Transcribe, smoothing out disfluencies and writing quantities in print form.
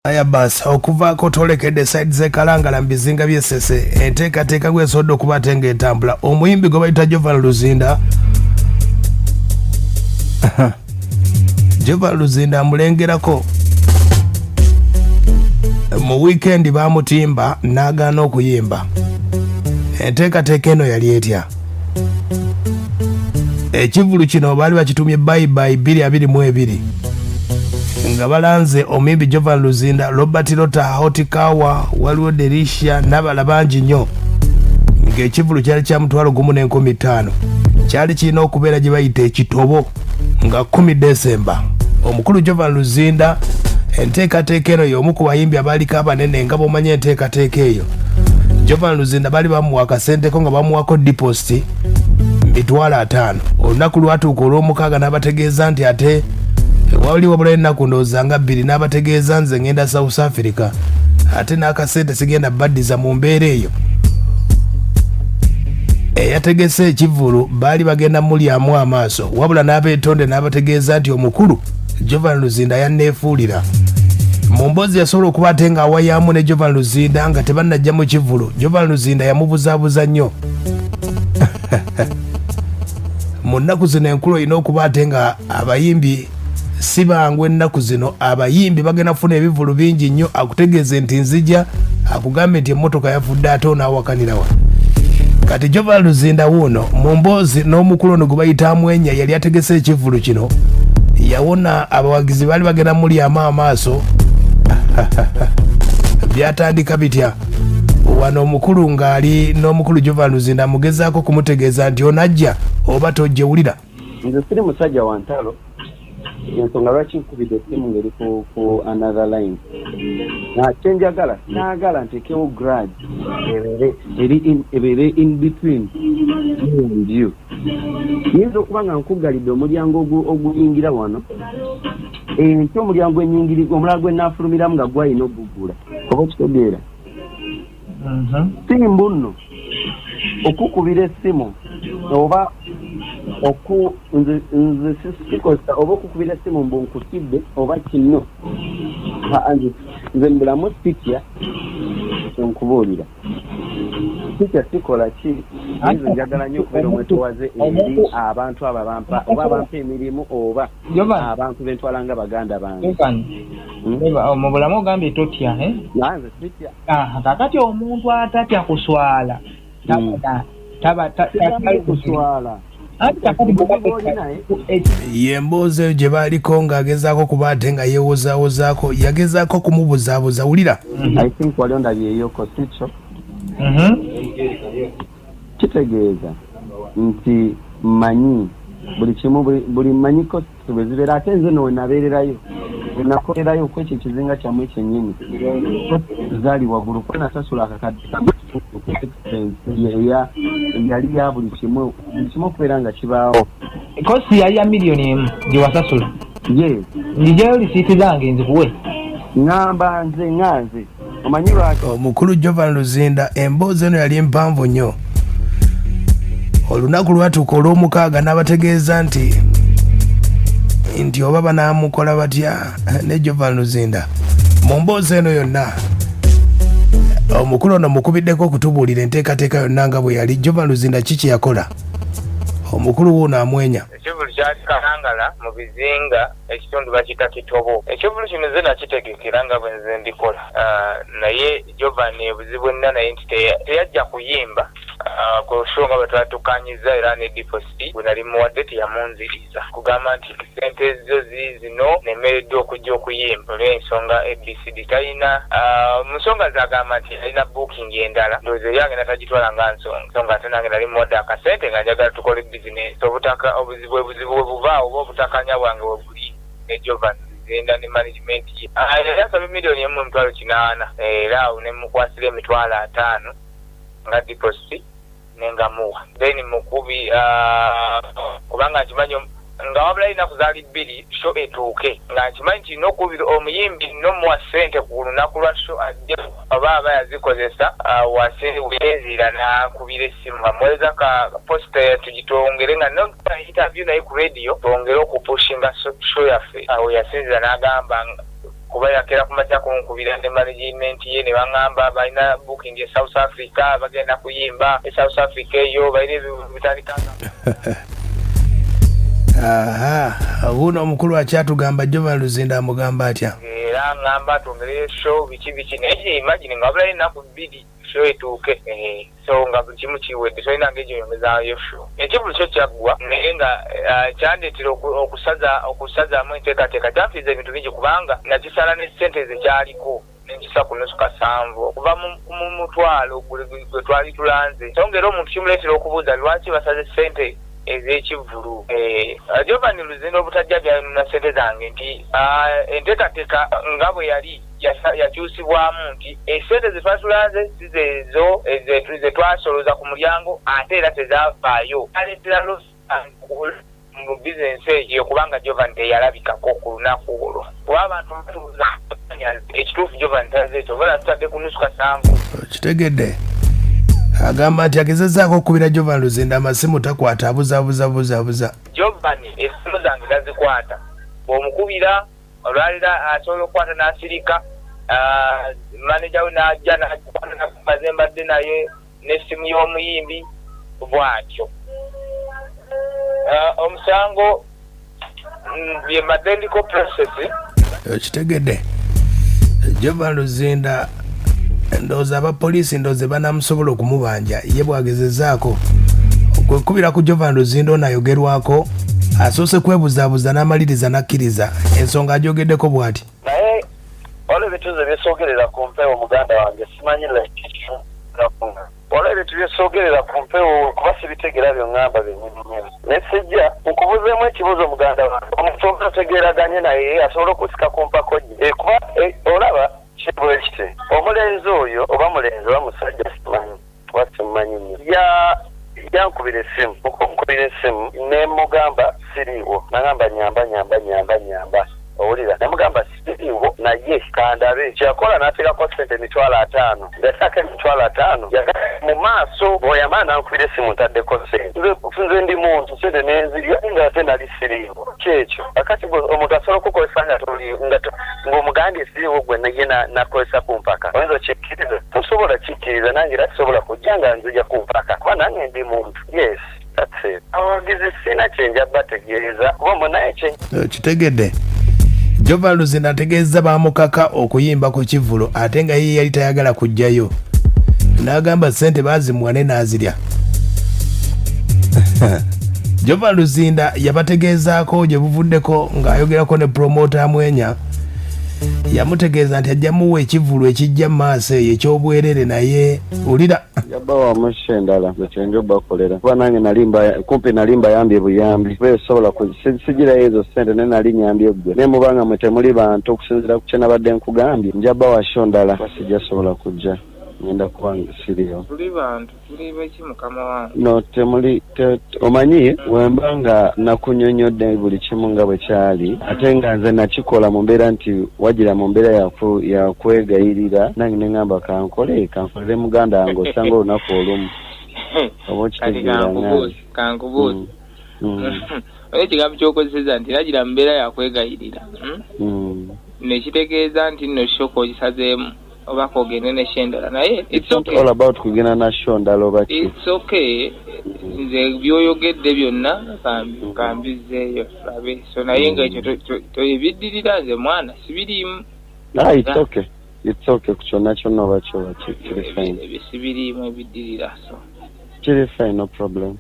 Aya basi okuvaako tolekedde side z'eKalangala mbizinga by'essese enteekateeka gw'esobodde okuba ate ng'etambula omuyimbi gwe bayita Jovan Luzinda Jovan Luzinda amulengerako mu weekend baamutimba n'agaana okuyimba enteekateeka eno yali etya ekivulu kino baali bakitumye bye 2022 nga balanze omuyimbi Jovan Luzinda, Robert Lota, Hotikawa, waliwo Derisha n'abala bangi nnyo ng'ekivulu kyali kya mutwalo gumu n'enkumi ttaano kyali kirina okubeera gye bayita ekitobo nga 10 Desemba. Omukulu Jovan Luzinda enteekateeka eno y'omu ku bayimbi abaaliko abanene nga bw'omanyi enteekateeka eyo. Jovan Luzinda baali bamuwa akasenteko nga bamuwako deposit $5,000. Olunaku lwatuuka olw'omukaaga n'abategeeza nti ate wali wabula ennaku ndowooza nga 2 n'abategeeza nze ngenda South Africa ate n'akasente sigenda baddiza mu mbeera eyo eyategese ekivulu baali bagenda mulyamu amaaso wabula n'abeetonde n'abategeeza nti omukulu Jovan Luzinda yanneefuulira mu mboozi yasobola okuba ate ng'awayaamu ne Jovan Luzinda nga tebannajja mu kivulu. Jovan Luzinda yamubuzaabuza nnyo mu nnaku zino enkulu olina okuba ate nga abayimbi si bangwe ennaku zino abayimbi bagenda kufuna ebivulu bingi nnyo akutegeeze nti nzija akugambe nti emmotoka yavudde ate onaawakanirawa. Kati Jovan Luzinda wuuno mu mboozi n'omukulu ono gwe bayita Amwenya yali ategese ekivulu kino yawona abawagizi baali bagenda mulyamu amaaso byatandika bitya wano omukulu ng'ali n'omukulu Jovan Luzinda amugezaako kumutegeeza nti onajja oba tojje wulira. Nze siri musajja wa ntalo ensonga lwaki nkubidde essimu ngeri ku another line kyenjagala naagala ntekewo grade ebeere in between you and you. Nyinza okuba nga nkugalidde omulyango oguyingira wano nti omulyango omulala gwe naafulumiramu nga gwalina oguggula oba okitegeera simbu nno okukubira essimu oba nze sikosa oba okukubira essimu mbu nkutidde oba kino nze mbulamu sitya nkubuulira sitya sikola ki nze njagala nnyo okubeera omwetowaze eri abantu abo oba abampa emirimu oba abantu bentwala nga baganda bange. Mu bulamu ogambye totya nanze sitya kakati omuntu atatya kuswala kuswala yemboozi eyo gye baaliko ng'agezaako kuba ate nga yeewozaawozaako yagezaako kumubuzaabuza wulira. I think wali ondabyeyoko sikyo kitegeeza nti mmanyi buli kimu buli mmanyiko bwe zibeera ate nze nowe nabeererayo nakolerayo okwekyo ekizinga kyamu ekyennyini zaali waggulu kuba nasasula akakadde yali ya buli kimu okubeera nga kibaawo. kosi yali ya $1,000,000 gye wasasula ye njijayo lisiiti zange nzikuwe ngamba nze omanyi lwaki omukulu Jovan Luzinda emboozi eno yali mpanvu nnyo. Olunaku lwatuuka olw'omukaaga n'abategeeza nti oba banaamukola batya ne Jovan Luzinda mu mboozi eno yonna omukulu ono mukubiddeko okutubuulira enteekateeka yonna nga bwe yali. Jovan Luzinda kiki yakola omukulu wuuno Amwenya. Ekivulu kyali Kalangala mu bizinga ekitundu bakiyita kitobo. Ekivulu kino nze nakitegekera nga bwe nze mbikola naye Jovan ebuzibu bwonna naye nti teyajja kuyimba ku nsonga bwe twatukanyiza era ne deposit bwe nali muwadde teyamunziriza kugamba nti sente ezo zino nemereddwa okujja okuyimba olw'ensonga ABCD talina mu nsonga zagamba nti alina booking endala ndowooza eri agenda tagitwala nga nsonga ate nange nali muwadde akasente nga njagala tukole bizinesi obutaka obuzibu bwe buvaawo oba obutakanya bwange bwe buli ne Jovan Luzinda ne management ye yali asaba $1,800,000 era awo ne mukwasira $5,000 nga deposit nengamuwa then mukubi kubanga nkimanyi nga wabula ennaku zaali 2 show etuuke nga nkimanyi nti n'okubira omuyimbi n'omuwa ssente ku lunaku lwa show ajja oba aba yazikozesa weezira n'akubira essimu amuweza ka posita tugitwongere nga interview naye ku radio twongere okupushinga show yaffe awo yasinzira n'agamba kuba yakera kumakya kunkubira ne management ye ne baŋŋamba balina booking e South Africa bagenda kuyimba e South Africa eyo balina bitandikanga. Aha, uno omukulu akyatugamba Jovan Luzinda amugamba atya? Era ngamba tongere show biki naye imagine nga bula ennaku 2 show etuuke so nga buli kimu kiwedde so inange egyo yongezaayo show ekivulu kyo kyaggwa naye nga kyandetera okusazaamu enteekateeka kyanfiiza ebintu bingi kubanga nakisala ne ssente zekyaliko nenkisa ku nusu kasanvu okuva mu mutwalo gwe twali tulanze so ngera omuntu kimuleetera okubuuza lwaki basaze ssente ez'ekivulu. Jovan Luzinda obutajja byalina ssente zange nti enteekateeka nga bwe yali yakyusibwamu nti essente zetwatulanze si zezo ze twasoloza ku mulyango ate era tezavaayo aleetera mu bizinensi eyo kubanga Jovan teyalabikako ku lunaku olwo kuba abantu batuuza ekituufu Jovan taze ekyo bala tutadde ku nusu kasanvu. Kitegedde agamba nti agezezaako okukubira Jovan Luzinda amasimu takwata abuza. Jovan essimu zange tazikwata bw'omukubira olwalira asobola okukwata n'asirika manager we n'ajja n'akwata nakumaze mbadde naye n'essimu y'omuyimbi bw'atyo. Omusango bye mbadde ndiko process. Kitegedde Jovan Luzinda ndowooza abapoliisi ndowooza banamusobola okumubanja ye bwagezezaako okwekubira ku Jovan Luzinda ono ayogerwako asoose kwebuzaabuza n'amaliriza n'akkiriza ensonga agyogeddeko bw'ati. Naye olwo ebituzo byesoogerera ku mpewo muganda wange simanyira olwo ebintu byesoogerera ku mpewo kuba sibitegera byongamba byennyini naye sijja nkubuzeemu ekibuuzo muganda wange omuntu otegeeraganye naye asobola okusika ku mpako gye kuba olaba kibwe kite omulenzi oyo oba mulenzi oba musajja simanyi wasimanyi nnyo yankubira essimu okunkubira essimu nemugamba siriiwo nagamba nyamba owulira namugamba siriiwo naye kandabe kyakola n'ateekako ssente $5,000 ngateeka $5,000 mu maaso bw'oyamala nankubira essimu ntaddeko ssente nze ndi muntu ssente nenzirya nga ate nali siriiwo kyekyo akati omuntu asobola okukozesa ng'omugambye siriiwo gwe naye nakozesa ku mpaka oyinza okikkiriza tosobola kikkiriza nange era kisobola kujja nga nzija ku mpaka kuba nange ndi muntu yes that's it abawagizi sina kyenja bategeeza kuba munaye kitegedde Jovan Luzinda ategeeza baamukaka okuyimba ku kivulu ate nga ye yali tayagala kujjayo n'agamba ssente baazimuwa ne n'azirya. Jovan Luzinda yabategeezaako gye buvuddeko ng'ayogerako ne promota amwenya yamutegeeza nti ajja muwa ekivulu ekijja mu maaso eyo eky'obwerere naye wulira yabawa amusha endala ekyenjo bakolera kuba nange kumpi nali mbayambye buyambi kuba esobola sigirayo ezo ssente naye nali nyambye ggwe naye mubanga mwe temuli bantu okusinziira ku kye nabadde nkugambye nja bawa sho ndala basijja sobola kujja ngenda kuba siriyo tuli bantu tuli beki mukama wange no temuli omanyi wemba nga nakunyonyodde buli kimu nga bwe kyali ate nga nze nakikola mu mbeera nti wagira mu mbeera yakwegayirira nange ne ngamba kankolere muganda wange osanga olunaku olumu oba okitegeera kankubuuzi oyo ekigambo kyokozeseza nti nagira mu mbeera yakwegayirira nekitegeeza nti nno shoko ogisazeemu oba kogende ne shendala naye it's okay all about kugenda na shondala oba it's okay nze byoyogedde byonna kambizeeyo labe so naye nga ekyo toyebiddirira nze mwana sibiriimu it's okay ku kyonna kyonna oba kyoba kiri fine sibiriimu ebiddirira so kiri fine no problem